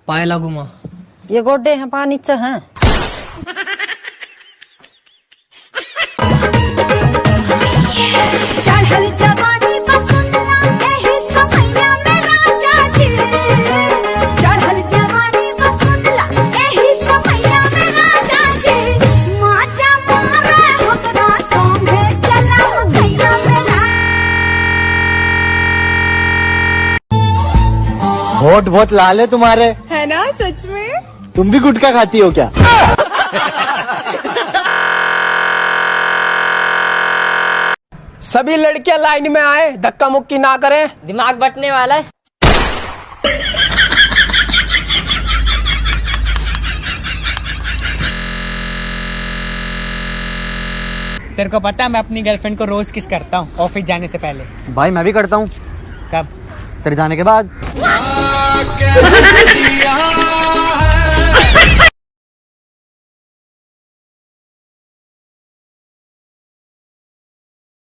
पायला घुमा। ये गोड्डे हैं पानी च हैं। चढ़ल जवानी बसुंदरा एही समैया में राजा जी। चढ़ल जवानी बसुंदरा एही समैया में राजा जी। माचा मारे हमरा संगे चला भैया मेरा। होठ बहुत लाल है तुम्हारे। है ना सच में? तुम भी गुटखा खाती हो क्या? सभी लड़कियां लाइन में आए, धक्का मुक्की ना करें। दिमाग बटने वाला है। तेरे को पता है मैं अपनी गर्लफ्रेंड को रोज किस करता हूँ ऑफिस जाने से पहले? भाई मैं भी करता हूँ। कब? तेरे जाने के बाद।